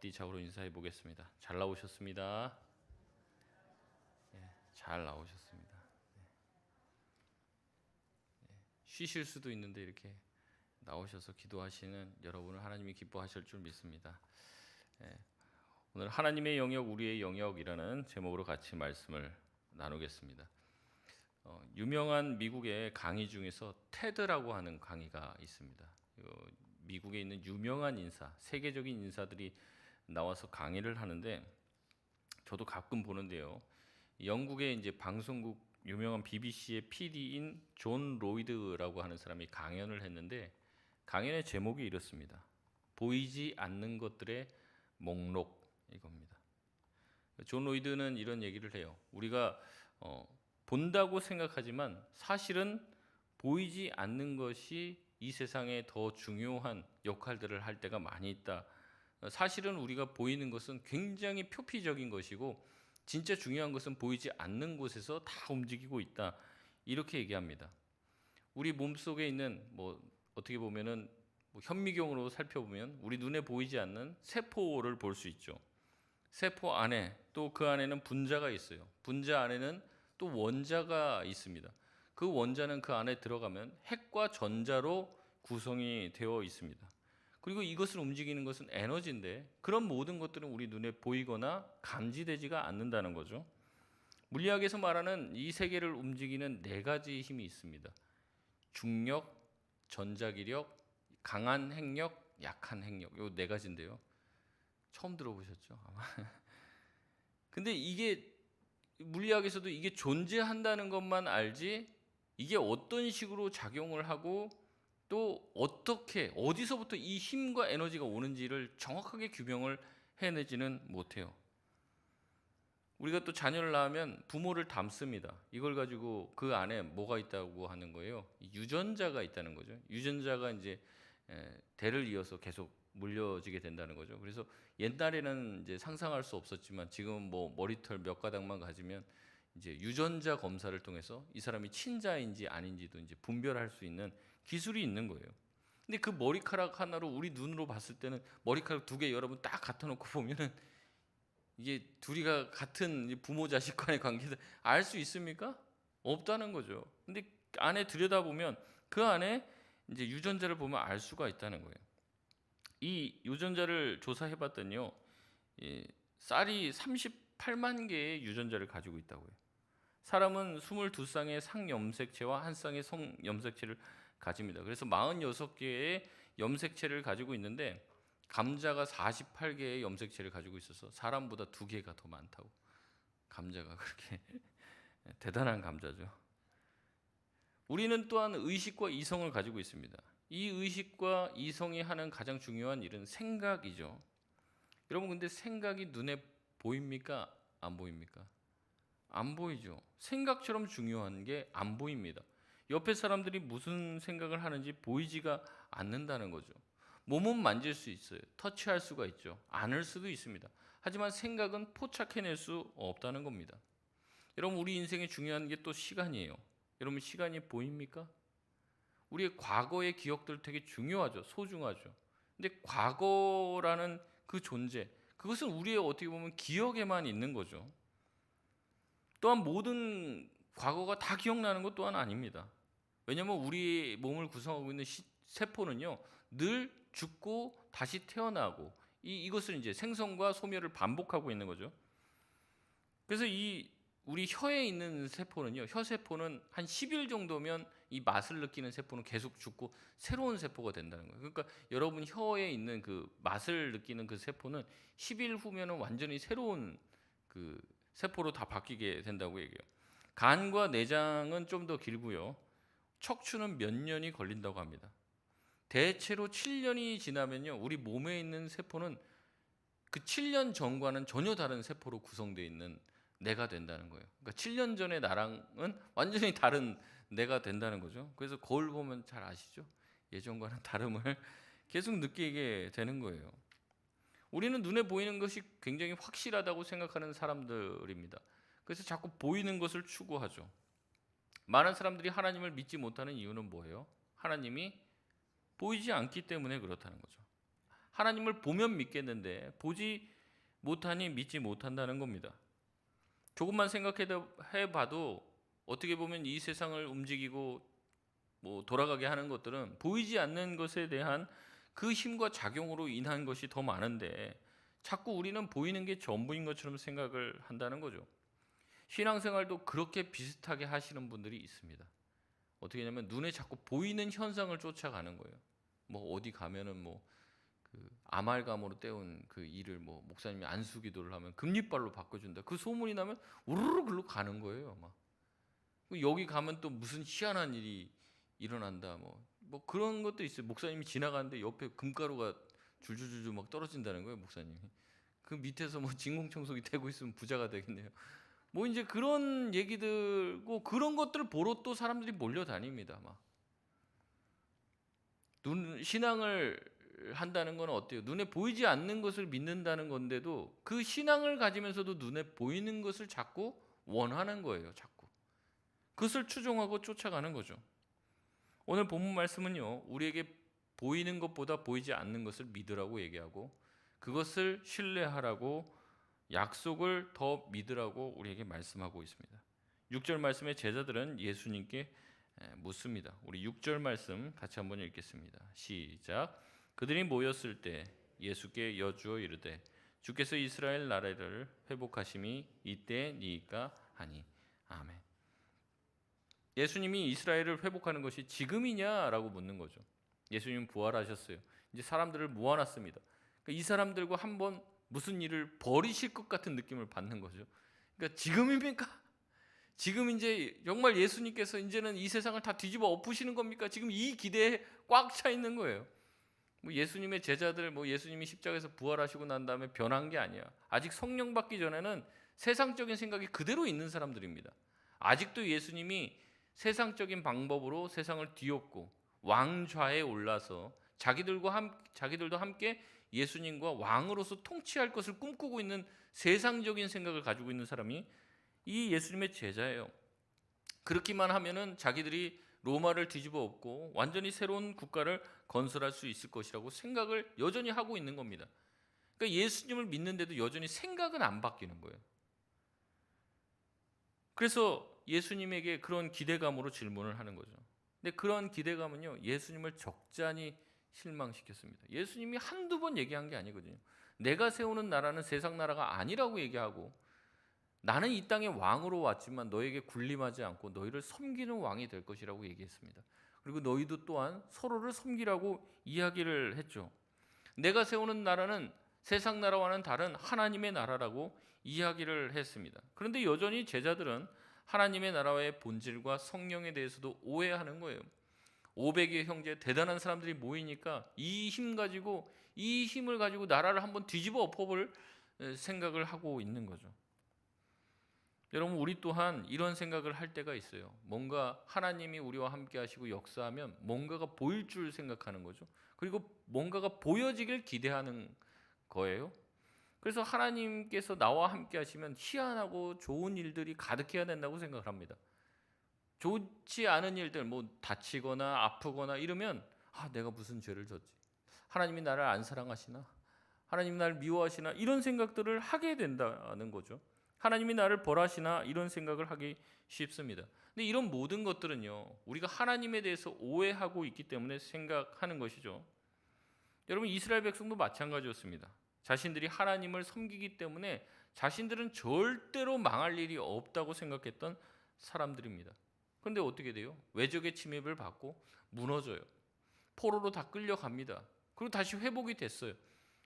앞뒤 좌우로 인사해 보겠습니다. 잘 나오셨습니다. 잘 나오셨습니다. 쉬실 수도 있는데 이렇게 나오셔서 기도하시는 여러분을 하나님이 기뻐하실 줄 믿습니다. 오늘 하나님의 영역 우리의 영역이라는 제목으로 같이 말씀을 나누겠습니다. 유명한 미국의 강의 중에서 테드라고 하는 강의가 있습니다. 미국에 있는 유명한 인사, 세계적인 인사들이 나와서 강의를 하는데 저도 가끔 보는데요. 영국의 이제 방송국 유명한 BBC의 PD인 존 로이드라고 하는 사람이 강연을 했는데 강연의 제목이 이렇습니다. 보이지 않는 것들의 목록 이겁니다. 존 로이드는 이런 얘기를 해요. 우리가 본다고 생각하지만 사실은 보이지 않는 것이 이 세상에 더 중요한 역할들을 할 때가 많이 있다. 사실은 우리가 보이는 것은 굉장히 표피적인 것이고 진짜 중요한 것은 보이지 않는 곳에서 다 움직이고 있다. 이렇게 얘기합니다. 우리 몸속에 있는 어떻게 보면은 현미경으로 살펴보면 우리 눈에 보이지 않는 세포를 볼 수 있죠. 세포 안에 또 그 안에는 분자가 있어요. 분자 안에는 또 원자가 있습니다. 그 원자는 그 안에 들어가면 핵과 전자로 구성이 되어 있습니다. 그리고 이것을 움직이는 것은 에너지인데 그런 모든 것들은 우리 눈에 보이거나 감지되지가 않는다는 거죠. 물리학에서 말하는 이 세계를 움직이는 네 가지 힘이 있습니다. 중력, 전자기력, 강한 핵력, 약한 핵력. 요 네 가지인데요. 처음 들어보셨죠? 아마. 근데 이게 물리학에서도 이게 존재한다는 것만 알지 이게 어떤 식으로 작용을 하고 또 어떻게 어디서부터 이 힘과 에너지가 오는지를 정확하게 규명을 해내지는 못해요. 우리가 또 자녀를 낳으면 부모를 닮습니다. 이걸 가지고 그 안에 뭐가 있다고 하는 거예요? 유전자가 있다는 거죠. 유전자가 이제 대를 이어서 계속 물려지게 된다는 거죠. 그래서 옛날에는 이제 상상할 수 없었지만 지금은 머리털 몇 가닥만 가지면 이제 유전자 검사를 통해서 이 사람이 친자인지 아닌지도 이제 분별할 수 있는 기술이 있는 거예요. 근데 그 머리카락 하나로 우리 눈으로 봤을 때는 머리카락 두 개 여러분 딱 갖다 놓고 보면은 이게 둘이가 같은 부모 자식 간의 관계를 알 수 있습니까? 없다는 거죠. 근데 안에 들여다보면 그 안에 이제 유전자를 보면 알 수가 있다는 거예요. 이 유전자를 조사해 봤더니요. 쌀이 38만 개의 유전자를 가지고 있다고요. 사람은 22쌍의 상염색체와 한 쌍의 송염색체를 가집니다. 그래서 46개의 염색체를 가지고 있는데 감자가 48개의 염색체를 가지고 있어서 사람보다 2개가 더 많다고. 감자가 그렇게 대단한 감자죠. 우리는 또한 의식과 이성을 가지고 있습니다. 이 의식과 이성이 하는 가장 중요한 일은 생각이죠. 여러분 근데 생각이 눈에 보입니까? 안 보입니까? 안 보이죠. 생각처럼 중요한 게 안 보입니다. 옆에 사람들이 무슨 생각을 하는지 보이지가 않는다는 거죠. 몸은 만질 수 있어요. 터치할 수가 있죠. 안을 수도 있습니다. 하지만 생각은 포착해낼 수 없다는 겁니다. 여러분 우리 인생에 중요한 게 또 시간이에요. 여러분 시간이 보입니까? 우리의 과거의 기억들 되게 중요하죠. 소중하죠. 근데 과거라는 그 존재, 그것은 우리의 어떻게 보면 기억에만 있는 거죠. 또한 모든 과거가 다 기억나는 것 또한 아닙니다. 왜냐하면 우리 몸을 구성하고 있는 세포는요 늘 죽고 다시 태어나고 이것을 이제 생성과 소멸을 반복하고 있는 거죠. 그래서 우리 혀에 있는 세포는요, 혀 세포는 한 10일 정도면 이 맛을 느끼는 세포는 계속 죽고 새로운 세포가 된다는 거예요. 그러니까 여러분 혀에 있는 그 맛을 느끼는 그 세포는 10일 후면은 완전히 새로운 그 세포로 다 바뀌게 된다고 얘기해요. 간과 내장은 좀 더 길고요. 척추는 몇 년이 걸린다고 합니다. 대체로 7년이 지나면요, 우리 몸에 있는 세포는 그 7년 전과는 전혀 다른 세포로 구성되어 있는 내가 된다는 거예요. 그러니까 7년 전의 나랑은 완전히 다른 내가 된다는 거죠. 그래서 거울 보면 잘 아시죠? 예전과는 다름을 계속 느끼게 되는 거예요. 우리는 눈에 보이는 것이 굉장히 확실하다고 생각하는 사람들입니다. 그래서 자꾸 보이는 것을 추구하죠. 많은 사람들이 하나님을 믿지 못하는 이유는 뭐예요? 하나님이 보이지 않기 때문에 그렇다는 거죠. 하나님을 보면 믿겠는데 보지 못하니 믿지 못한다는 겁니다. 조금만 생각해봐도 어떻게 보면 이 세상을 움직이고 돌아가게 하는 것들은 보이지 않는 것에 대한 그 힘과 작용으로 인한 것이 더 많은데 자꾸 우리는 보이는 게 전부인 것처럼 생각을 한다는 거죠. 신앙생활도 그렇게 비슷하게 하시는 분들이 있습니다. 어떻게 하냐면 눈에 자꾸 보이는 현상을 쫓아가는 거예요. 어디 가면은 그 아말감으로 때운 그 이를 목사님이 안수기도를 하면 금리발로 바꿔준다. 그 소문이 나면 우르르 글로 가는 거예요. 여기 가면 또 무슨 희한한 일이 일어난다. 그런 것도 있어요. 목사님이 지나가는데 옆에 금가루가 줄줄줄줄 막 떨어진다는 거예요. 목사님이 그 밑에서 진공청소기 대고 있으면 부자가 되겠네요. 이제 그런 얘기들고 그런 것들을 보러 또 사람들이 몰려다닙니다. 신앙을 한다는 건 어때요? 눈에 보이지 않는 것을 믿는다는 건데도 그 신앙을 가지면서도 눈에 보이는 것을 자꾸 원하는 거예요. 자꾸 그것을 추종하고 쫓아가는 거죠. 오늘 본문 말씀은요, 우리에게 보이는 것보다 보이지 않는 것을 믿으라고 얘기하고 그것을 신뢰하라고 약속을 더 믿으라고 우리에게 말씀하고 있습니다. 6절 말씀에 제자들은 예수님께 묻습니다. 우리 6절 말씀 같이 한번 읽겠습니다. 시작. 그들이 모였을 때 예수께 여쭈어 이르되 주께서 이스라엘 나라를 회복하심이 이때니까 하니. 아멘. 예수님이 이스라엘을 회복하는 것이 지금이냐라고 묻는 거죠. 예수님은 부활하셨어요. 이제 사람들을 모아놨습니다. 그러니까 이 사람들과 한번 무슨 일을 벌이실 것 같은 느낌을 받는 거죠. 그러니까 지금입니까? 지금 이제 정말 예수님께서 이제는 이 세상을 다 뒤집어 엎으시는 겁니까? 지금 이 기대에 꽉 차 있는 거예요. 예수님의 제자들, 예수님이 십자가에서 부활하시고 난 다음에 변한 게 아니야. 아직 성령 받기 전에는 세상적인 생각이 그대로 있는 사람들입니다. 아직도 예수님이 세상적인 방법으로 세상을 뒤엎고 왕좌에 올라서 자기들도 함께 예수님과 왕으로서 통치할 것을 꿈꾸고 있는 세상적인 생각을 가지고 있는 사람이 이 예수님의 제자예요. 그렇기만 하면은 자기들이 로마를 뒤집어 엎고 완전히 새로운 국가를 건설할 수 있을 것이라고 생각을 여전히 하고 있는 겁니다. 그러니까 예수님을 믿는데도 여전히 생각은 안 바뀌는 거예요. 그래서 예수님에게 그런 기대감으로 질문을 하는 거죠. 근데 그런 기대감은요, 예수님을 적잖이 실망시켰습니다. 예수님이 한두 번 얘기한 게 아니거든요. 내가 세우는 나라는 세상 나라가 아니라고 얘기하고 나는 이 땅에 왕으로 왔지만 너에게 군림하지 않고 너희를 섬기는 왕이 될 것이라고 얘기했습니다. 그리고 너희도 또한 서로를 섬기라고 이야기를 했죠. 내가 세우는 나라는 세상 나라와는 다른 하나님의 나라라고 이야기를 했습니다. 그런데 여전히 제자들은 하나님의 나라의 본질과 성령에 대해서도 오해하는 거예요. 500의 형제 대단한 사람들이 모이니까 이 힘을 가지고 나라를 한번 뒤집어 엎어볼 생각을 하고 있는 거죠. 여러분, 우리 또한 이런 생각을 할 때가 있어요. 뭔가 하나님이 우리와 함께 하시고 역사하면 뭔가가 보일 줄 생각하는 거죠. 그리고 뭔가가 보여지길 기대하는 거예요. 그래서 하나님께서 나와 함께 하시면 희한하고 좋은 일들이 가득해야 된다고 생각을 합니다. 좋지 않은 일들, 다치거나 아프거나 이러면 내가 무슨 죄를 졌지? 하나님이 나를 안 사랑하시나? 하나님이 나를 미워하시나? 이런 생각들을 하게 된다는 거죠. 하나님이 나를 벌하시나? 이런 생각을 하기 쉽습니다. 근데 이런 모든 것들은요, 우리가 하나님에 대해서 오해하고 있기 때문에 생각하는 것이죠. 여러분, 이스라엘 백성도 마찬가지였습니다. 자신들이 하나님을 섬기기 때문에 자신들은 절대로 망할 일이 없다고 생각했던 사람들입니다. 그런데 어떻게 돼요? 외적의 침입을 받고 무너져요. 포로로 다 끌려갑니다. 그리고 다시 회복이 됐어요.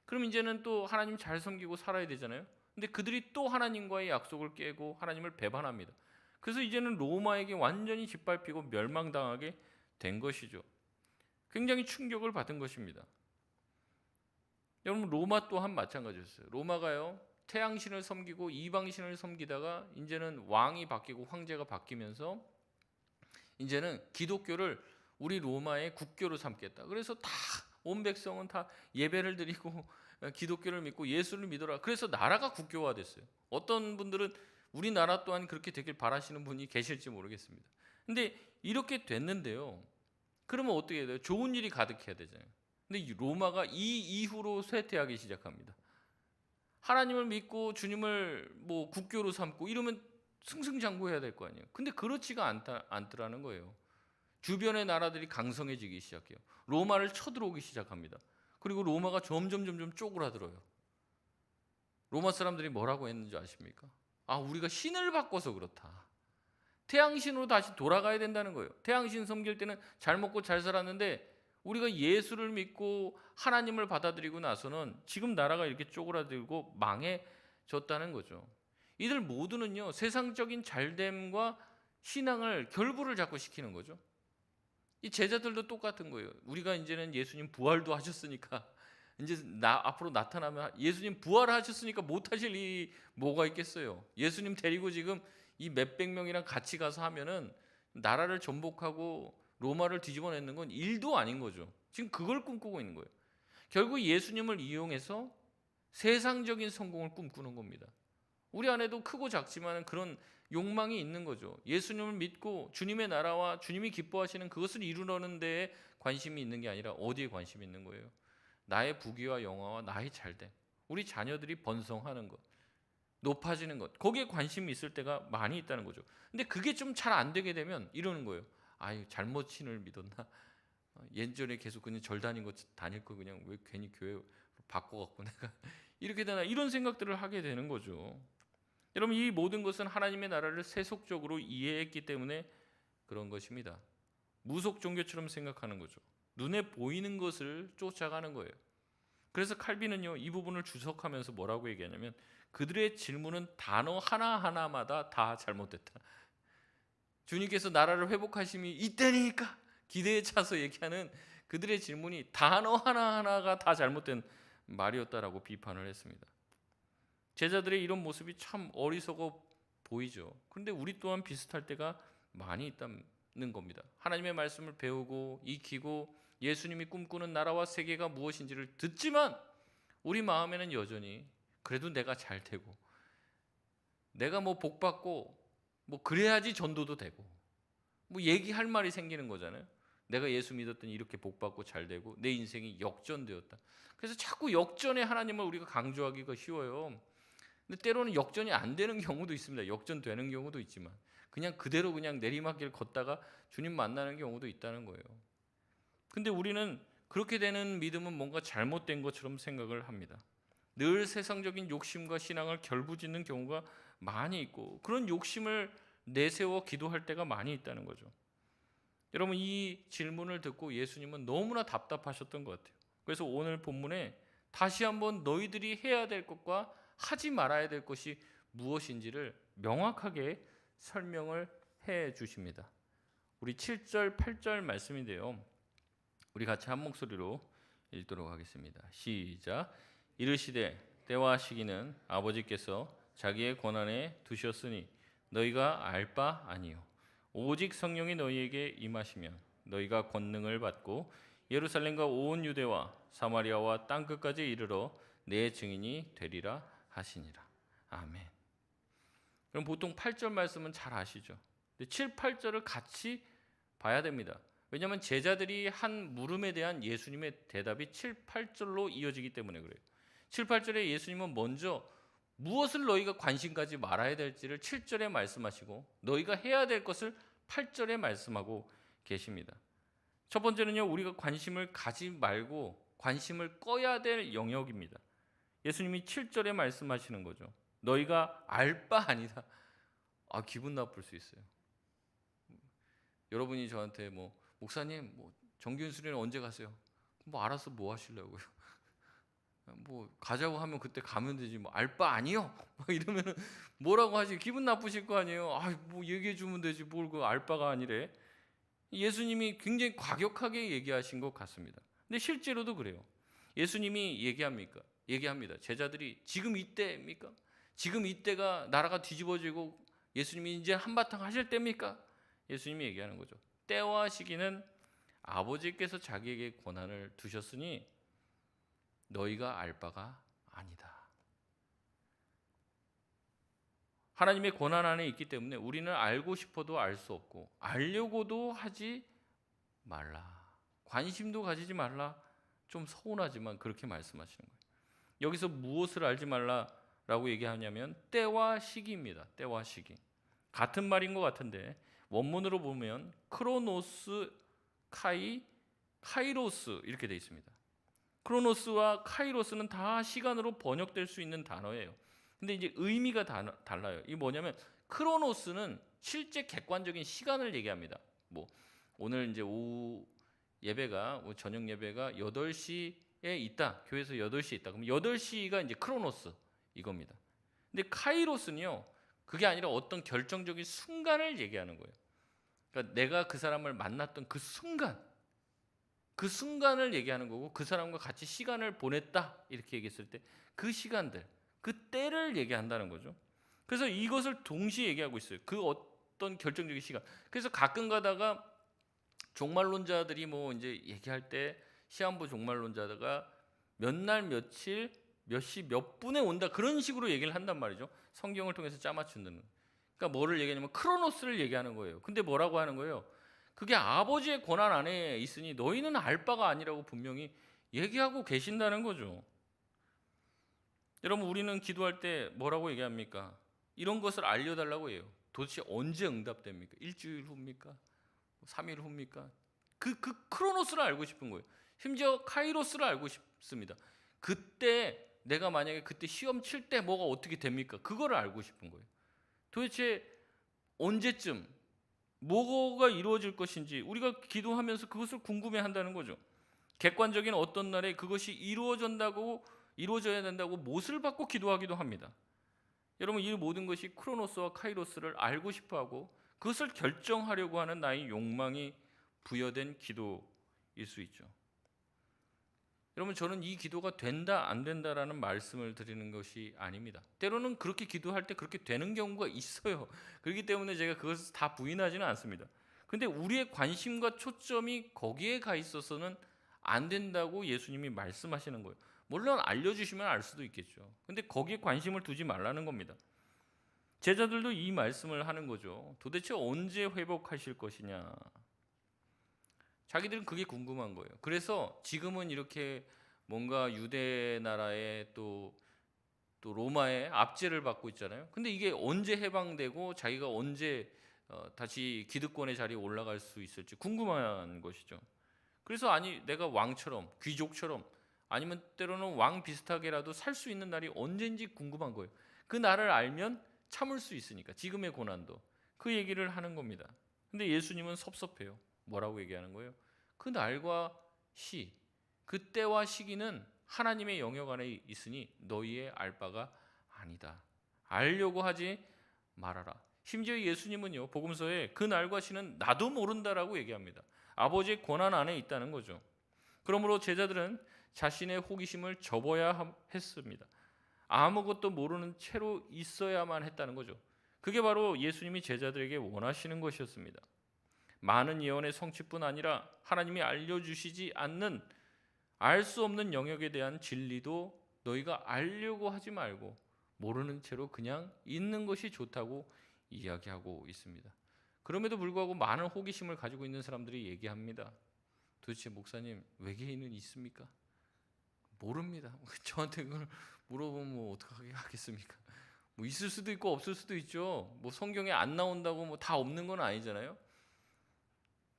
그럼 이제는 또 하나님 잘 섬기고 살아야 되잖아요. 근데 그들이 또 하나님과의 약속을 깨고 하나님을 배반합니다. 그래서 이제는 로마에게 완전히 짓밟히고 멸망당하게 된 것이죠. 굉장히 충격을 받은 것입니다. 여러분, 로마 또한 마찬가지였어요. 로마가요, 태양신을 섬기고 이방신을 섬기다가 이제는 왕이 바뀌고 황제가 바뀌면서 이제는 기독교를 우리 로마의 국교로 삼겠다. 그래서 다 온 백성은 다 예배를 드리고 기독교를 믿고 예수를 믿어라. 그래서 나라가 국교화됐어요. 어떤 분들은 우리나라 또한 그렇게 되길 바라시는 분이 계실지 모르겠습니다. 근데 이렇게 됐는데요. 그러면 어떻게 해야 돼요? 좋은 일이 가득해야 되잖아요. 근데 이 로마가 이 이후로 쇠퇴하기 시작합니다. 하나님을 믿고 주님을 뭐 국교로 삼고 이러면 승승장구해야 될 거 아니에요. 근데 그렇지가 않더라는 거예요. 주변의 나라들이 강성해지기 시작해요. 로마를 쳐들어오기 시작합니다. 그리고 로마가 점점 쪼그라들어요. 로마 사람들이 뭐라고 했는지 아십니까? 아, 우리가 신을 바꿔서 그렇다. 태양신으로 다시 돌아가야 된다는 거예요. 태양신 섬길 때는 잘 먹고 잘 살았는데 우리가 예수를 믿고 하나님을 받아들이고 나서는 지금 나라가 이렇게 쪼그라들고 망해졌다는 거죠. 이들 모두는요, 세상적인 잘됨과 신앙을 결부를 자꾸 시키는 거죠. 이 제자들도 똑같은 거예요. 우리가 이제는 예수님 부활도 하셨으니까 이제 앞으로 나타나면 예수님 부활하셨으니까 못하실 일이 뭐가 있겠어요. 예수님 데리고 지금 이 몇백 명이랑 같이 가서 하면은 나라를 전복하고 로마를 뒤집어내는 건 일도 아닌 거죠. 지금 그걸 꿈꾸고 있는 거예요. 결국 예수님을 이용해서 세상적인 성공을 꿈꾸는 겁니다. 우리 안에도 크고 작지만 그런 욕망이 있는 거죠. 예수님을 믿고 주님의 나라와 주님이 기뻐하시는 그것을 이루려는 데에 관심이 있는 게 아니라 어디에 관심이 있는 거예요? 나의 부귀와 영화와 나의 잘됨, 우리 자녀들이 번성하는 것, 높아지는 것, 거기에 관심이 있을 때가 많이 있다는 거죠. 근데 그게 좀 잘 안 되게 되면 이러는 거예요. 아유, 잘못 신을 믿었나? 예전에 계속 그냥 절 다닌 거 다닐 거 그냥 왜 괜히 교회 바꿔갖고 내가 이렇게 되나, 이런 생각들을 하게 되는 거죠. 여러분, 이 모든 것은 하나님의 나라를 세속적으로 이해했기 때문에 그런 것입니다. 무속 종교처럼 생각하는 거죠. 눈에 보이는 것을 쫓아가는 거예요. 그래서 칼빈은요, 이 부분을 주석하면서 뭐라고 얘기하냐면 그들의 질문은 단어 하나하나마다 다 잘못됐다. 주님께서 나라를 회복하심이 이때니까 기대에 차서 얘기하는 그들의 질문이 단어 하나하나가 다 잘못된 말이었다라고 비판을 했습니다. 제자들의 이런 모습이 참 어리석어 보이죠. 그런데 우리 또한 비슷할 때가 많이 있다는 겁니다. 하나님의 말씀을 배우고 익히고 예수님이 꿈꾸는 나라와 세계가 무엇인지를 듣지만 우리 마음에는 여전히 그래도 내가 잘 되고 내가 뭐 복받고 뭐 그래야지 전도도 되고 뭐 얘기할 말이 생기는 거잖아요. 내가 예수 믿었더니 이렇게 복받고 잘 되고 내 인생이 역전되었다. 그래서 자꾸 역전의 하나님을 우리가 강조하기가 쉬워요. 근데 때로는 역전이 안 되는 경우도 있습니다. 역전되는 경우도 있지만 그냥 그대로 그냥 내리막길 걷다가 주님 만나는 경우도 있다는 거예요. 근데 우리는 그렇게 되는 믿음은 뭔가 잘못된 것처럼 생각을 합니다. 늘 세상적인 욕심과 신앙을 결부짓는 경우가 많이 있고 그런 욕심을 내세워 기도할 때가 많이 있다는 거죠. 여러분, 이 질문을 듣고 예수님은 너무나 답답하셨던 것 같아요. 그래서 오늘 본문에 다시 한번 너희들이 해야 될 것과 하지 말아야 될 것이 무엇인지를 명확하게 설명을 해 주십니다. 우리 7절, 8절 말씀인데요. 우리 같이 한 목소리로 읽도록 하겠습니다. 시작. 이르시되 때와 시기는 아버지께서 자기의 권한에 두셨으니 너희가 알 바 아니요 오직 성령이 너희에게 임하시면 너희가 권능을 받고 예루살렘과 온 유대와 사마리아와 땅 끝까지 이르러 내 증인이 되리라 하시니라. 아멘. 그럼 보통 8절 말씀은 잘 아시죠? 근데 7, 8절을 같이 봐야 됩니다. 왜냐하면 제자들이 한 물음에 대한 예수님의 대답이 7, 8절로 이어지기 때문에 그래요. 7, 8절에 예수님은 먼저 무엇을 너희가 관심 가지 말아야 될지를 7절에 말씀하시고 너희가 해야 될 것을 8절에 말씀하고 계십니다. 첫 번째는요, 우리가 관심을 가지 말고 관심을 꺼야 될 영역입니다. 예수님이 7절에 말씀하시는 거죠. 너희가 알 바 아니다. 아, 기분 나쁠 수 있어요. 여러분이 저한테 뭐 목사님 뭐 정규인 수련회 언제 가세요? 뭐 알아서 뭐 하시려고요? 뭐 가자고 하면 그때 가면 되지 뭐 알 바 아니요? 막 이러면은 뭐라고 하지? 기분 나쁘실 거 아니에요. 아, 뭐 얘기해 주면 되지 뭘 그 알 바가 아니래. 예수님이 굉장히 과격하게 얘기하신 것 같습니다. 근데 실제로도 그래요. 예수님이 얘기합니다. 제자들이 지금 이때입니까? 지금 이때가 나라가 뒤집어지고 예수님이 이제 한바탕 하실 때입니까? 예수님이 얘기하는 거죠. 때와 시기는 아버지께서 자기에게 권한을 두셨으니 너희가 알 바가 아니다. 하나님의 권한 안에 있기 때문에 우리는 알고 싶어도 알 수 없고 알려고도 하지 말라. 관심도 가지지 말라. 좀 서운하지만 그렇게 말씀하시는 거예요. 여기서 무엇을 알지 말라라고 얘기하냐면 때와 시기입니다. 때와 시기. 같은 말인 것 같은데 원문으로 보면 크로노스, 카이로스 이렇게 되어 있습니다. 크로노스와 카이로스는 다 시간으로 번역될 수 있는 단어예요. 근데 이제 의미가 달라요. 이게 뭐냐면 크로노스는 실제 객관적인 시간을 얘기합니다. 뭐 오늘 이제 오후 예배가 저녁 예배가 8시에 있다. 교회에서 8시에 있다. 그럼 8시가 이제 크로노스 이겁니다. 근데 카이로스는요. 그게 아니라 어떤 결정적인 순간을 얘기하는 거예요. 그러니까 내가 그 사람을 만났던 그 순간을 얘기하는 거고 그 사람과 같이 시간을 보냈다 이렇게 얘기했을 때 그 시간들, 그 때를 얘기한다는 거죠. 그래서 이것을 동시에 얘기하고 있어요. 그 어떤 결정적인 시간. 그래서 가끔 가다가 종말론자들이 뭐 이제 얘기할 때 시한부 종말론자가 몇 날 며칠 몇 시 몇 분에 온다 그런 식으로 얘기를 한단 말이죠. 성경을 통해서 짜맞춘다는. 그러니까 뭐를 얘기하냐면 크로노스를 얘기하는 거예요. 근데 뭐라고 하는 거예요? 그게 아버지의 권한 안에 있으니 너희는 알 바가 아니라고 분명히 얘기하고 계신다는 거죠. 여러분 우리는 기도할 때 뭐라고 얘기합니까? 이런 것을 알려달라고 해요. 도대체 언제 응답됩니까? 일주일 후입니까? 3일 후입니까? 그 크로노스를 알고 싶은 거예요. 심지어 카이로스를 알고 싶습니다. 그때 내가 만약에 그때 시험 칠 때 뭐가 어떻게 됩니까? 그거를 알고 싶은 거예요. 도대체 언제쯤 뭐가 이루어질 것인지 우리가 기도하면서 그것을 궁금해한다는 거죠. 객관적인 어떤 날에 그것이 이루어져야 된다고 못을 받고 기도하기도 합니다. 여러분 이 모든 것이 크로노스와 카이로스를 알고 싶어하고 그것을 결정하려고 하는 나의 욕망이 부여된 기도일 수 있죠. 여러분 저는 이 기도가 된다 안 된다라는 말씀을 드리는 것이 아닙니다. 때로는 그렇게 기도할 때 그렇게 되는 경우가 있어요. 그렇기 때문에 제가 그것을 다 부인하지는 않습니다. 근데 우리의 관심과 초점이 거기에 가 있어서는 안 된다고 예수님이 말씀하시는 거예요. 물론 알려주시면 알 수도 있겠죠. 근데 거기에 관심을 두지 말라는 겁니다. 제자들도 이 말씀을 하는 거죠. 도대체 언제 회복하실 것이냐. 자기들은 그게 궁금한 거예요. 그래서 지금은 이렇게 뭔가 유대 나라의 또 로마의 압제를 받고 있잖아요. 근데 이게 언제 해방되고 자기가 언제 다시 기득권의 자리에 올라갈 수 있을지 궁금한 것이죠. 그래서 아니 내가 왕처럼 귀족처럼 아니면 때로는 왕 비슷하게라도 살 수 있는 날이 언젠지 궁금한 거예요. 그 날을 알면 참을 수 있으니까 지금의 고난도 그 얘기를 하는 겁니다. 근데 예수님은 섭섭해요. 뭐라고 얘기하는 거예요? 그 날과 그 때와 시기는 하나님의 영역 안에 있으니 너희의 알 바가 아니다. 알려고 하지 말아라. 심지어 예수님은요 복음서에 그 날과 시는 나도 모른다라고 얘기합니다. 아버지의 권한 안에 있다는 거죠. 그러므로 제자들은 자신의 호기심을 접어야 했습니다. 아무것도 모르는 채로 있어야만 했다는 거죠. 그게 바로 예수님이 제자들에게 원하시는 것이었습니다. 많은 예언의 성취뿐 아니라 하나님이 알려주시지 않는 알 수 없는 영역에 대한 진리도 너희가 알려고 하지 말고 모르는 채로 그냥 있는 것이 좋다고 이야기하고 있습니다. 그럼에도 불구하고 많은 호기심을 가지고 있는 사람들이 얘기합니다. 도대체 목사님 외계인은 있습니까? 모릅니다. 저한테 그걸 물어보면 뭐 어떻게 하겠습니까? 뭐 있을 수도 있고 없을 수도 있죠. 뭐 성경에 안 나온다고 뭐 다 없는 건 아니잖아요.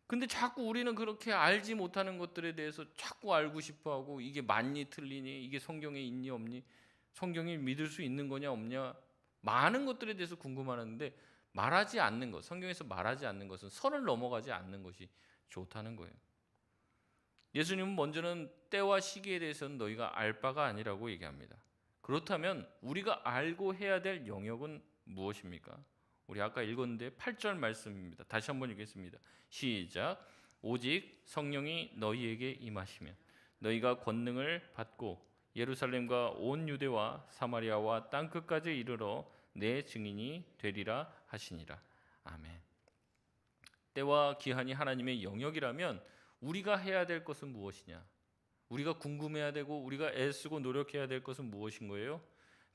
근데 자꾸 우리는 그렇게 알지 못하는 것들에 대해서 자꾸 알고 싶어하고 이게 맞니 틀리니 이게 성경에 있니 없니 성경이 믿을 수 있는 거냐 없냐 많은 것들에 대해서 궁금하는데 말하지 않는 것 성경에서 말하지 않는 것은 선을 넘어가지 않는 것이 좋다는 거예요. 예수님은 먼저는 때와 시기에 대해서는 너희가 알 바가 아니라고 얘기합니다. 그렇다면 우리가 알고 해야 될 영역은 무엇입니까? 우리 아까 읽었는데 8절 말씀입니다. 다시 한번 읽겠습니다. 시작. 오직 성령이 너희에게 임하시면 너희가 권능을 받고 예루살렘과 온 유대와 사마리아와 땅끝까지 이르러 내 증인이 되리라 하시니라. 아멘. 때와 기한이 하나님의 영역이라면 우리가 해야 될 것은 무엇이냐? 우리가 궁금해야 되고 우리가 애쓰고 노력해야 될 것은 무엇인 거예요?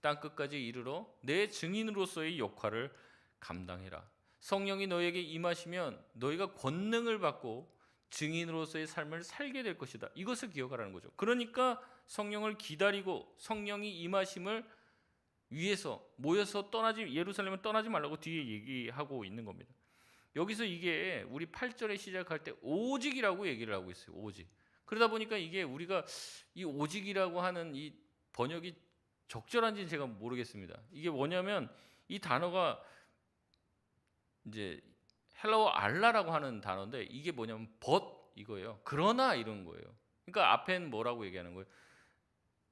땅끝까지 이르러 내 증인으로서의 역할을 감당해라. 성령이 너에게 임하시면 너희가 권능을 받고 증인으로서의 삶을 살게 될 것이다. 이것을 기억하라는 거죠. 그러니까 성령을 기다리고 성령이 임하심을 위해서 모여서 예루살렘을 떠나지 말라고 뒤에 얘기하고 있는 겁니다. 여기서 이게 우리 8절에 시작할 때 오직이라고 얘기를 하고 있어요. 오직. 그러다 보니까 이게 우리가 이 오직이라고 하는 이 번역이 적절한지는 제가 모르겠습니다. 이게 뭐냐면 이 단어가 이제 헬라어 알라라고 하는 단어인데 이게 뭐냐면 but 이거예요. 그러나 이런 거예요. 그러니까 앞엔 뭐라고 얘기하는 거예요?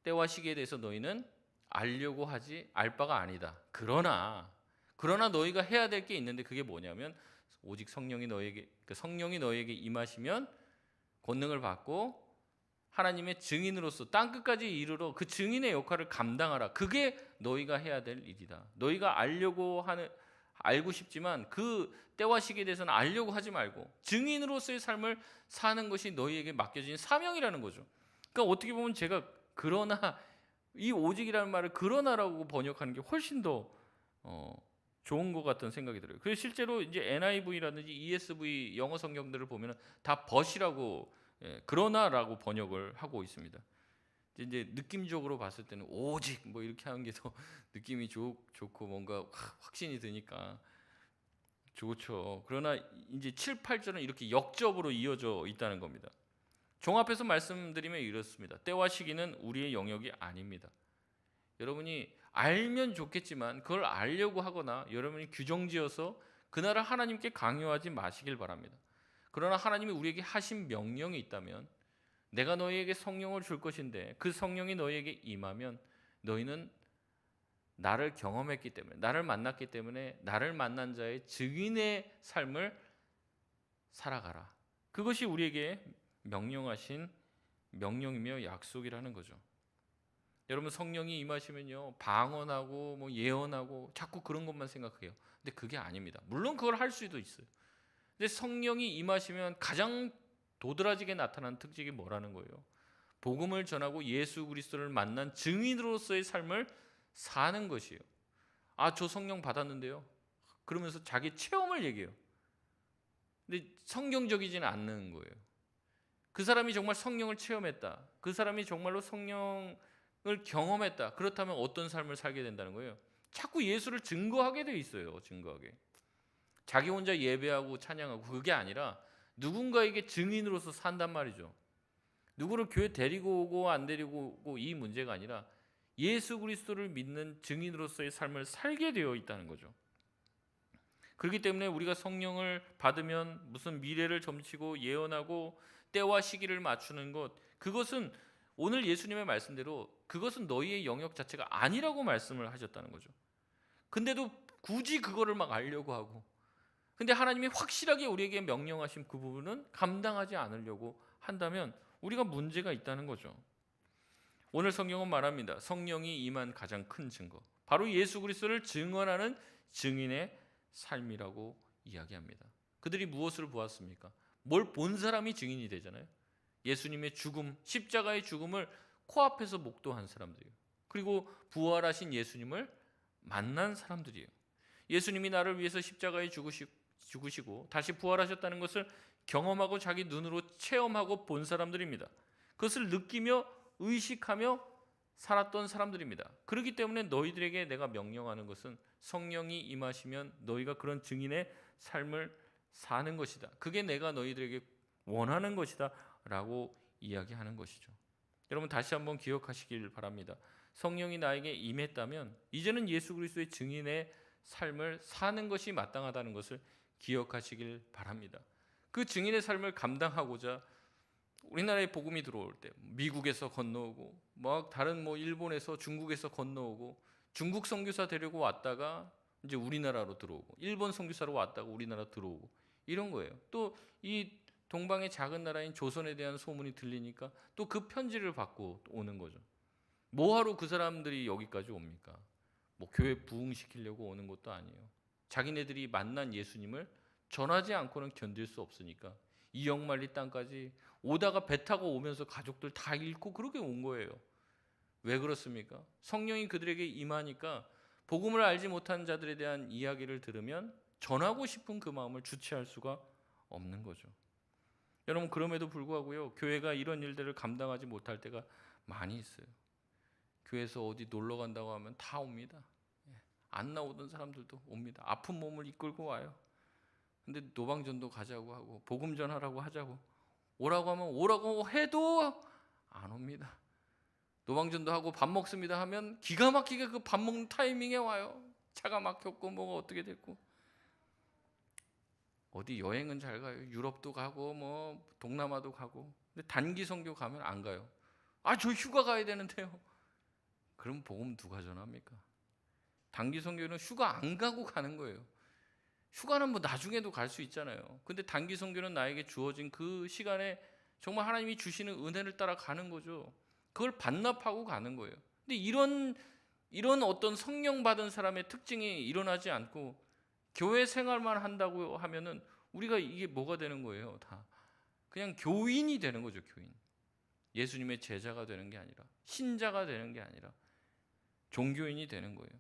때와 시기에 대해서 너희는 알려고 하지 알 바가 아니다. 그러나 너희가 해야 될 게 있는데 그게 뭐냐면 오직 성령이 너희에게 임하시면 권능을 받고 하나님의 증인으로서 땅 끝까지 이르러 그 증인의 역할을 감당하라. 그게 너희가 해야 될 일이다. 너희가 알고 싶지만 그 때와 시기에 대해서는 알려고 하지 말고 증인으로서의 삶을 사는 것이 너희에게 맡겨진 사명이라는 거죠. 그러니까 어떻게 보면 제가 그러나 이 오직이라는 말을 그러나라고 번역하는 게 훨씬 더 좋은 것 같은 생각이 들어요. 그래서 실제로 이제 NIV라든지 ESV 영어 성경들을 보면 다 벗이라고 그러나라고 번역을 하고 있습니다. 이제 느낌적으로 봤을 때는 오직 뭐 이렇게 하는 게 더 느낌이 좋고 뭔가 확신이 드니까 좋죠. 그러나 이제 7, 8절은 이렇게 역접으로 이어져 있다는 겁니다. 종합해서 말씀드리면 이렇습니다. 때와 시기는 우리의 영역이 아닙니다. 여러분이 알면 좋겠지만 그걸 알려고 하거나 여러분이 규정지어서 그날을 하나님께 강요하지 마시길 바랍니다. 그러나 하나님이 우리에게 하신 명령이 있다면 내가 너희에게 성령을 줄 것인데 그 성령이 너희에게 임하면 너희는 나를 경험했기 때문에 나를 만났기 때문에 나를 만난 자의 증인의 삶을 살아가라. 그것이 우리에게 명령하신 명령이며 약속이라는 거죠. 여러분 성령이 임하시면요 방언하고 뭐 예언하고 자꾸 그런 것만 생각해요. 근데 그게 아닙니다. 물론 그걸 할 수도 있어요. 근데 성령이 임하시면 가장 도드라지게 나타나는 특징이 뭐라는 거예요? 복음을 전하고 예수 그리스도를 만난 증인으로서의 삶을 사는 것이에요. 아, 저 성령 받았는데요. 그러면서 자기 체험을 얘기해요. 근데 성경적이지는 않는 거예요. 그 사람이 정말 성령을 체험했다. 그 사람이 정말로 성령을 경험했다. 그렇다면 어떤 삶을 살게 된다는 거예요? 자꾸 예수를 증거하게 돼 있어요. 증거하게. 자기 혼자 예배하고 찬양하고 그게 아니라 누군가에게 증인으로서 산단 말이죠. 누구를 교회 데리고 오고 안 데리고 오고 이 문제가 아니라 예수 그리스도를 믿는 증인으로서의 삶을 살게 되어 있다는 거죠. 그렇기 때문에 우리가 성령을 받으면 무슨 미래를 점치고 예언하고 때와 시기를 맞추는 것, 그것은 오늘 예수님의 말씀대로 그것은 너희의 영역 자체가 아니라고 말씀을 하셨다는 거죠. 근데도 굳이 그거를 막 알려고 하고, 근데 하나님이 확실하게 우리에게 명령하신 그 부분은 감당하지 않으려고 한다면 우리가 문제가 있다는 거죠. 오늘 성경은 말합니다. 성령이 임한 가장 큰 증거, 바로 예수 그리스도를 증언하는 증인의 삶이라고 이야기합니다. 그들이 무엇을 보았습니까? 뭘 본 사람이 증인이 되잖아요. 예수님의 죽음, 십자가의 죽음을 코앞에서 목도한 사람들이에요. 그리고 부활하신 예수님을 만난 사람들이에요. 예수님이 나를 위해서 십자가에 죽으시고 다시 부활하셨다는 것을 경험하고 자기 눈으로 체험하고 본 사람들입니다. 그것을 느끼며 의식하며 살았던 사람들입니다. 그렇기 때문에 너희들에게 내가 명령하는 것은 성령이 임하시면 너희가 그런 증인의 삶을 사는 것이다. 그게 내가 너희들에게 원하는 것이다 라고 이야기하는 것이죠. 여러분 다시 한번 기억하시길 바랍니다. 성령이 나에게 임했다면 이제는 예수 그리스도의 증인의 삶을 사는 것이 마땅하다는 것을 기억하시길 바랍니다. 그 증인의 삶을 감당하고자 우리나라에 복음이 들어올 때 미국에서 건너오고 막 다른 일본에서 중국에서 건너오고 중국 선교사 데리고 왔다가 이제 우리나라로 들어오고 일본 선교사로 왔다가 우리나라 들어오고 이런 거예요. 또 이 동방의 작은 나라인 조선에 대한 소문이 들리니까 또 그 편지를 받고 오는 거죠. 뭐하러 그 사람들이 여기까지 옵니까? 교회 부흥시키려고 오는 것도 아니에요. 자기네들이 만난 예수님을 전하지 않고는 견딜 수 없으니까 이 영만리 땅까지 오다가 배 타고 오면서 가족들 다 잃고 그렇게 온 거예요. 왜 그렇습니까? 성령이 그들에게 임하니까 복음을 알지 못한 자들에 대한 이야기를 들으면 전하고 싶은 그 마음을 주체할 수가 없는 거죠. 여러분 그럼에도 불구하고요, 교회가 이런 일들을 감당하지 못할 때가 많이 있어요. 교회에서 어디 놀러 간다고 하면 다 옵니다. 안 나오던 사람들도 옵니다. 아픈 몸을 이끌고 와요. 근데 노방전도 가자고 하고 복음전하라고 하자고 오라고 하면 오라고 해도 안 옵니다. 노방전도 하고 밥 먹습니다 하면 기가 막히게 그 밥 먹는 타이밍에 와요. 차가 막혔고 뭐가 어떻게 됐고. 어디 여행은 잘 가요. 유럽도 가고 뭐 동남아도 가고. 근데 단기 선교 가면 안 가요. 아, 저 휴가 가야 되는데요. 그럼 복음 누가 전합니까? 단기 선교는 휴가 안 가고 가는 거예요. 휴가는 뭐 나중에도 갈 수 있잖아요. 근데 단기 선교는 나에게 주어진 그 시간에 정말 하나님이 주시는 은혜를 따라 가는 거죠. 그걸 반납하고 가는 거예요. 근데 이런 어떤 성령 받은 사람의 특징이 일어나지 않고 교회 생활만 한다고 하면은 우리가 이게 뭐가 되는 거예요? 다 그냥 교인이 되는 거죠. 교인. 예수님의 제자가 되는 게 아니라, 신자가 되는 게 아니라 종교인이 되는 거예요.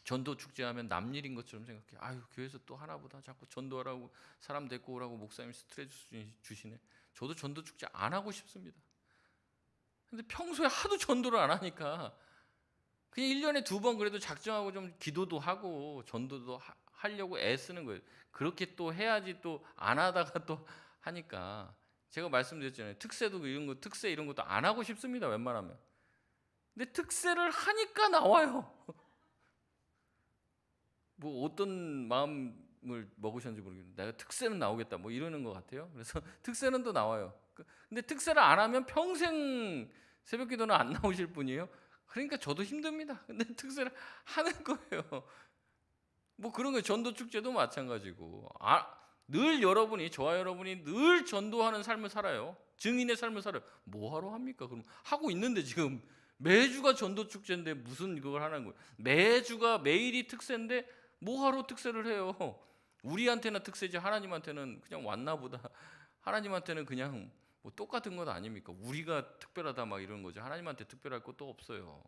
전도 축제하면 남일인 것처럼 생각해. 아유, 교회에서 또 하나보다 자꾸 전도하라고 사람 데리고 오라고 목사님 스트레스 주시네. 저도 전도 축제 안 하고 싶습니다. 근데 평소에 하도 전도를 안 하니까 그냥 1년에 2번 그래도 작정하고 좀 기도도 하고 전도도 하려고 애쓰는 거예요. 그렇게 또 해야지 또 안 하다가 또 하니까. 제가 말씀드렸잖아요. 특세도 이런 거, 특세 이런 것도 안 하고 싶습니다. 웬만하면. 근데 특세를 하니까 나와요. 뭐 어떤 마음을 먹으셨는지 모르겠는데 내가 특세는 나오겠다 뭐 이러는 것 같아요. 그래서 특세는 또 나와요. 근데 특세를 안 하면 평생 새벽기도는 안 나오실 분이에요. 그러니까 저도 힘듭니다. 근데 특세를 하는 거예요. 뭐 그런 거 전도 축제도 마찬가지고. 늘 여러분이, 저와 여러분이 늘 전도하는 삶을 살아요. 증인의 삶을 살아요. 뭐 하러 합니까? 그럼 하고 있는데 지금 매주가 전도 축제인데 무슨 이걸 하는 거예요? 매주가 매일이 특세인데 뭐 하러 특세를 해요? 우리한테는 특세지 하나님한테는 그냥 왔나 보다. 하나님한테는 그냥 뭐 똑같은 것 아닙니까? 우리가 특별하다 막 이런 거죠. 하나님한테 특별할 것도 없어요.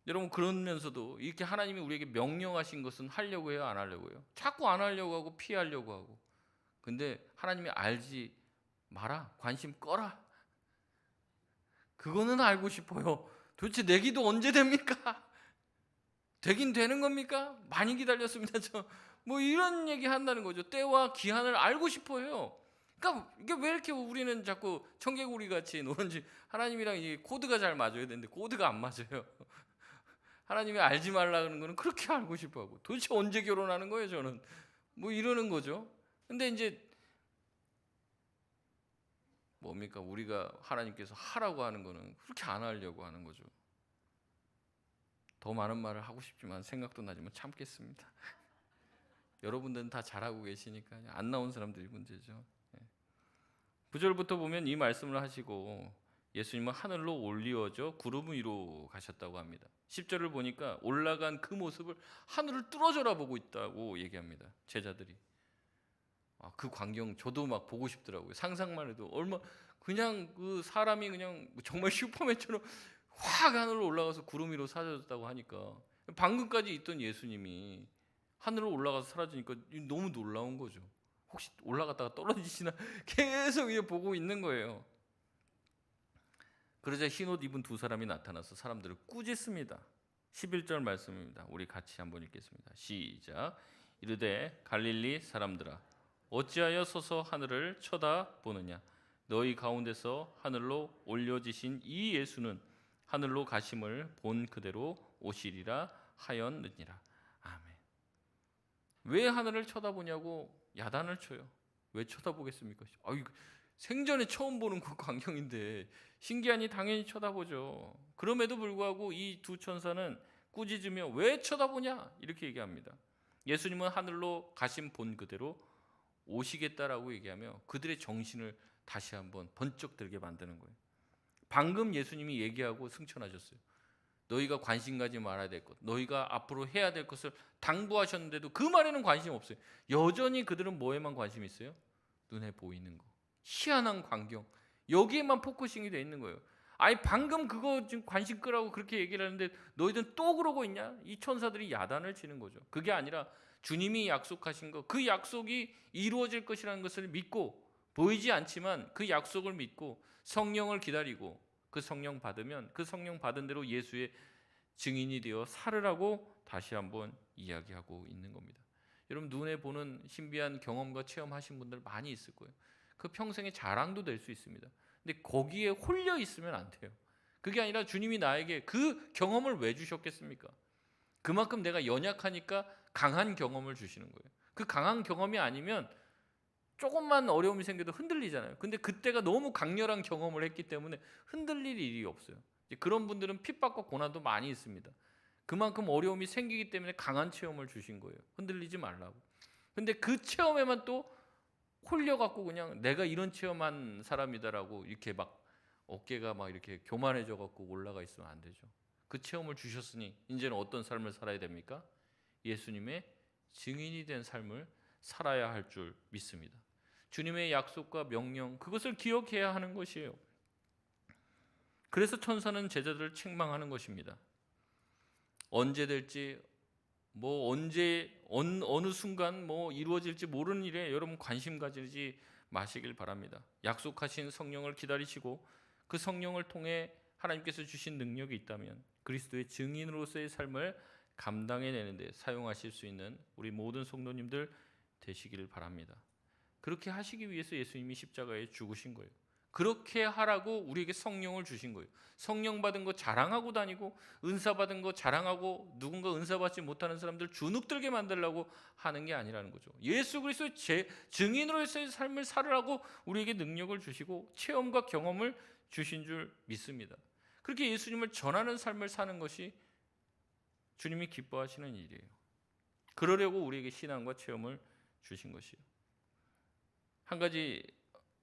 여러분 그러면서도 이렇게 하나님이 우리에게 명령하신 것은 하려고 해요, 안 하려고 해요? 자꾸 안 하려고 하고 피하려고 하고. 근데 하나님이 알지 마라, 관심 꺼라. 그거는 알고 싶어요. 도대체 내 기도 언제 됩니까? 되긴 되는 겁니까? 많이 기다렸습니다. 뭐 이런 얘기 한다는 거죠. 때와 기한을 알고 싶어요. 그러니까 이게 왜 이렇게 우리는 자꾸 청개구리 같이 노는지. 하나님이랑 이 코드가 잘 맞아야 되는데 코드가 안 맞아요. 하나님이 알지 말라는 거는 그렇게 알고 싶어하고 도대체 언제 결혼하는 거예요? 저는 뭐 이러는 거죠. 근데 이제 뭡니까? 우리가 하나님께서 하라고 하는 거는 그렇게 안 하려고 하는 거죠. 더 많은 말을 하고 싶지만 생각도 나지만 참겠습니다. 여러분들은 다 잘하고 계시니까 안 나온 사람들이 문제죠. 9절부터 보면 이 말씀을 하시고 예수님은 하늘로 올리워져 구름 위로 가셨다고 합니다. 10절을 보니까 올라간 그 모습을 하늘을 뚫어져라 보고 있다고 얘기합니다. 제자들이. 그 광경 저도 막 보고 싶더라고요. 상상만 해도 얼마 그냥 그 사람이 그냥 정말 슈퍼맨처럼 확 하늘로 올라가서 구름 위로 사라졌다고 하니까 방금까지 있던 예수님이 하늘로 올라가서 사라지니까 너무 놀라운 거죠. 혹시 올라갔다가 떨어지시나 계속 위에 보고 있는 거예요. 그러자 흰옷 입은 두 사람이 나타나서 사람들을 꾸짖습니다. 11절 말씀입니다. 우리 같이 한번 읽겠습니다. 시작. 이르되 갈릴리 사람들아 어찌하여 서서 하늘을 쳐다보느냐. 너희 가운데서 하늘로 올려지신 이 예수는 하늘로 가심을 본 그대로 오시리라 하였느니라. 아멘. 왜 하늘을 쳐다보냐고 야단을 쳐요. 왜 쳐다보겠습니까? 생전에 처음 보는 그 광경인데 신기하니 당연히 쳐다보죠. 그럼에도 불구하고 이 두 천사는 꾸짖으며 왜 쳐다보냐 이렇게 얘기합니다. 예수님은 하늘로 가심 본 그대로 오시겠다라고 얘기하며 그들의 정신을 다시 한번 번쩍 들게 만드는 거예요. 방금 예수님이 얘기하고 승천하셨어요. 너희가 관심 가지 말아야 될 것, 너희가 앞으로 해야 될 것을 당부하셨는데도 그 말에는 관심 없어요. 여전히 그들은 뭐에만 관심이 있어요? 눈에 보이는 거, 희한한 광경, 여기에만 포커싱이 돼 있는 거예요. 방금 그거 지금 관심 끄라고 그렇게 얘기를 하는데 너희들은 또 그러고 있냐? 이 천사들이 야단을 치는 거죠. 그게 아니라 주님이 약속하신 것, 그 약속이 이루어질 것이라는 것을 믿고, 보이지 않지만 그 약속을 믿고 성령을 기다리고 그 성령 받으면 그 성령 받은 대로 예수의 증인이 되어 살으라고 다시 한번 이야기하고 있는 겁니다. 여러분, 눈에 보는 신비한 경험과 체험하신 분들 많이 있을 거예요. 그 평생의 자랑도 될 수 있습니다. 근데 거기에 홀려 있으면 안 돼요. 그게 아니라 주님이 나에게 그 경험을 왜 주셨겠습니까? 그만큼 내가 연약하니까 강한 경험을 주시는 거예요. 그 강한 경험이 아니면 조금만 어려움이 생겨도 흔들리잖아요. 근데 그때가 너무 강렬한 경험을 했기 때문에 흔들릴 일이 없어요. 그런 분들은 핍박과 고난도 많이 있습니다. 그만큼 어려움이 생기기 때문에 강한 체험을 주신 거예요. 흔들리지 말라고. 근데 그 체험에만 또 홀려갖고 그냥 내가 이런 체험한 사람이다라고 이렇게 막 어깨가 막 이렇게 교만해져갖고 올라가 있으면 안 되죠. 그 체험을 주셨으니 이제는 어떤 삶을 살아야 됩니까? 예수님의 증인이 된 삶을 살아야 할 줄 믿습니다. 주님의 약속과 명령, 그것을 기억해야 하는 것이에요. 그래서 천사는 제자들을 책망하는 것입니다. 언제 될지, 언제 어느 순간 이루어질지 모르는 일에 여러분 관심 가지지 마시길 바랍니다. 약속하신 성령을 기다리시고 그 성령을 통해 하나님께서 주신 능력이 있다면 그리스도의 증인으로서의 삶을 감당해내는데 사용하실 수 있는 우리 모든 성도님들 되시기를 바랍니다. 그렇게 하시기 위해서 예수님이 십자가에 죽으신 거예요. 그렇게 하라고 우리에게 성령을 주신 거예요. 성령 받은 거 자랑하고 다니고 은사 받은 거 자랑하고 누군가 은사 받지 못하는 사람들 주눅들게 만들려고 하는 게 아니라는 거죠. 예수 그리스도의 증인으로서의 삶을 살으라고 우리에게 능력을 주시고 체험과 경험을 주신 줄 믿습니다. 그렇게 예수님을 전하는 삶을 사는 것이 주님이 기뻐하시는 일이에요. 그러려고 우리에게 신앙과 체험을 주신 것이에요. 한 가지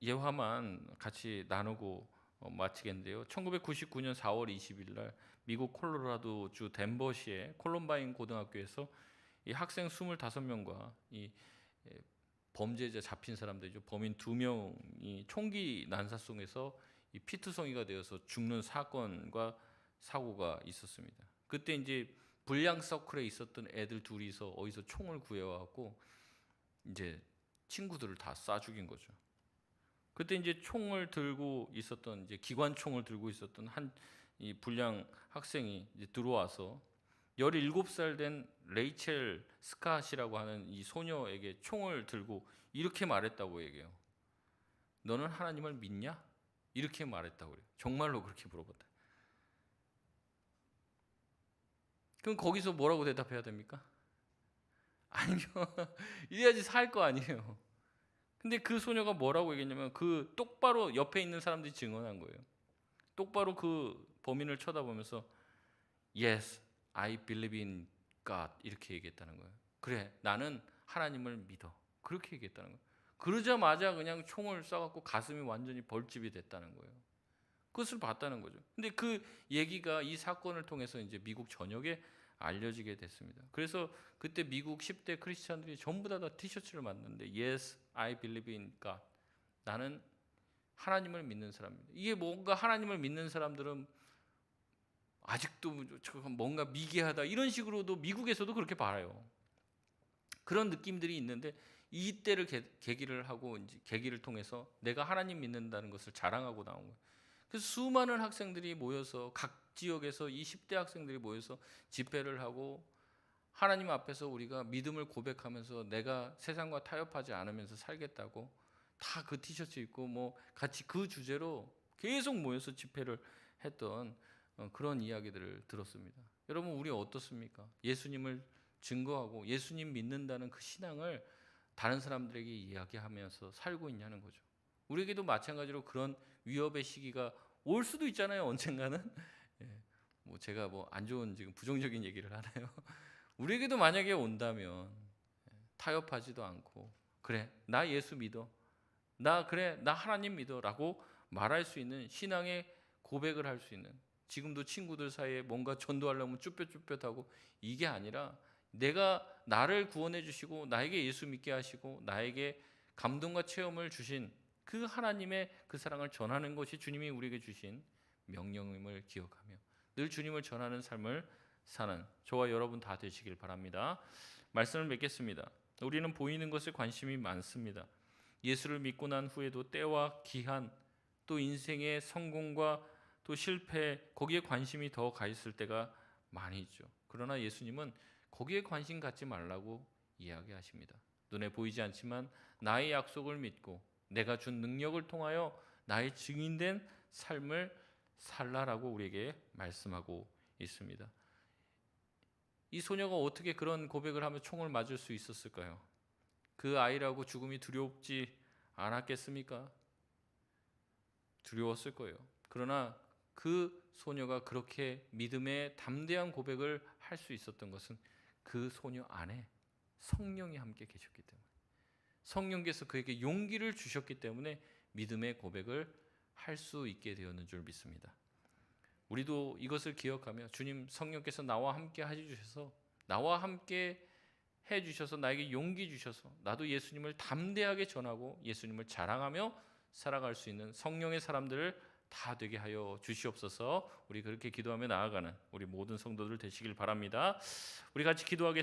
예화만 같이 나누고 마치겠는데요. 1999년 4월 20일 날 미국 콜로라도주 덴버시의 콜럼바인 고등학교에서 이 학생 25명과 이 범죄자 잡힌 사람들이죠. 범인 2명이 총기 난사송에서 이 피투성이가 되어서 죽는 사건과 사고가 있었습니다. 그때 이제 불량 서클에 있었던 애들 둘이서 어디서 총을 구해와갖고 이제 친구들을 다 쏴 죽인 거죠. 그때 이제 총을 들고 있었던 이제 기관총을 들고 있었던 한 이 불량 학생이 이제 들어와서 17살 된 레이첼 스캇이라고 하는 이 소녀에게 총을 들고 이렇게 말했다고 얘기해요. 너는 하나님을 믿냐? 이렇게 말했다고 그래요. 정말로 그렇게 물어봤다. 그럼 거기서 뭐라고 대답해야 됩니까? 아니요. 이래야지 살 거 아니에요. 근데 그 소녀가 뭐라고 얘기했냐면 그 똑바로 옆에 있는 사람들이 증언한 거예요. 똑바로 그 범인을 쳐다보면서 Yes, I believe in God 이렇게 얘기했다는 거예요. 그래, 나는 하나님을 믿어. 그렇게 얘기했다는 거예요. 그러자마자 그냥 총을 쏴갖고 가슴이 완전히 벌집이 됐다는 거예요. 그것을 봤다는 거죠. 근데 그 얘기가 이 사건을 통해서 이제 미국 전역에 알려지게 됐습니다. 그래서 그때 미국 10대 크리스찬들이 전부 다 티셔츠를 만드는데 Yes, I believe in God. 나는 하나님을 믿는 사람입니다. 이게 뭔가 하나님을 믿는 사람들은 아직도 뭔가 미개하다 이런 식으로도 미국에서도 그렇게 봐요. 그런 느낌들이 있는데 이때를 계기를 하고 이제 계기를 통해서 내가 하나님 믿는다는 것을 자랑하고 나온 거예요. 그래서 수많은 학생들이 모여서 각 지역에서 이 10대 학생들이 모여서 집회를 하고 하나님 앞에서 우리가 믿음을 고백하면서 내가 세상과 타협하지 않으면서 살겠다고 다 그 티셔츠 입고 같이 그 주제로 계속 모여서 집회를 했던 그런 이야기들을 들었습니다. 여러분, 우리 어떻습니까? 예수님을 증거하고 예수님 믿는다는 그 신앙을 다른 사람들에게 이야기하면서 살고 있냐는 거죠. 우리에게도 마찬가지로 그런 위협의 시기가 올 수도 있잖아요. 언젠가는. 제가 안 좋은 지금 부정적인 얘기를 하나요? 우리에게도 만약에 온다면 타협하지도 않고 그래, 나 예수 믿어. 나 하나님 믿어라고 말할 수 있는 신앙의 고백을 할 수 있는, 지금도 친구들 사이에 뭔가 전도하려면 쭈뼛쭈뼛하고 이게 아니라 내가 나를 구원해 주시고 나에게 예수 믿게 하시고 나에게 감동과 체험을 주신 그 하나님의 그 사랑을 전하는 것이 주님이 우리에게 주신 명령임을 기억하며 늘 주님을 전하는 삶을 사는 저와 여러분 다 되시길 바랍니다. 말씀을 맺겠습니다. 우리는 보이는 것에 관심이 많습니다. 예수를 믿고 난 후에도 때와 기한, 또 인생의 성공과 또 실패, 거기에 관심이 더 가 있을 때가 많이 있죠. 그러나 예수님은 거기에 관심 갖지 말라고 이야기하십니다. 눈에 보이지 않지만 나의 약속을 믿고 내가 준 능력을 통하여 나의 증인된 삶을 살라라고 우리에게 말씀하고 있습니다. 이 소녀가 어떻게 그런 고백을 하며 총을 맞을 수 있었을까요? 그 아이라고 죽음이 두렵지 않았겠습니까? 두려웠을 거예요. 그러나 그 소녀가 그렇게 믿음의 담대한 고백을 할 수 있었던 것은 그 소녀 안에 성령이 함께 계셨기 때문에, 성령께서 그에게 용기를 주셨기 때문에 믿음의 고백을 할 수 있게 되었는 줄 믿습니다. 우리도 이것을 기억하며 주님, 성령께서 나와 함께 해주셔서, 나와 함께 해주셔서 나에게 용기 주셔서 나도 예수님을 담대하게 전하고 예수님을 자랑하며 살아갈 수 있는 성령의 사람들을 다 되게 하여 주시옵소서. 우리 그렇게 기도하며 나아가는 우리 모든 성도들 되시길 바랍니다. 우리 같이 기도하겠습니다.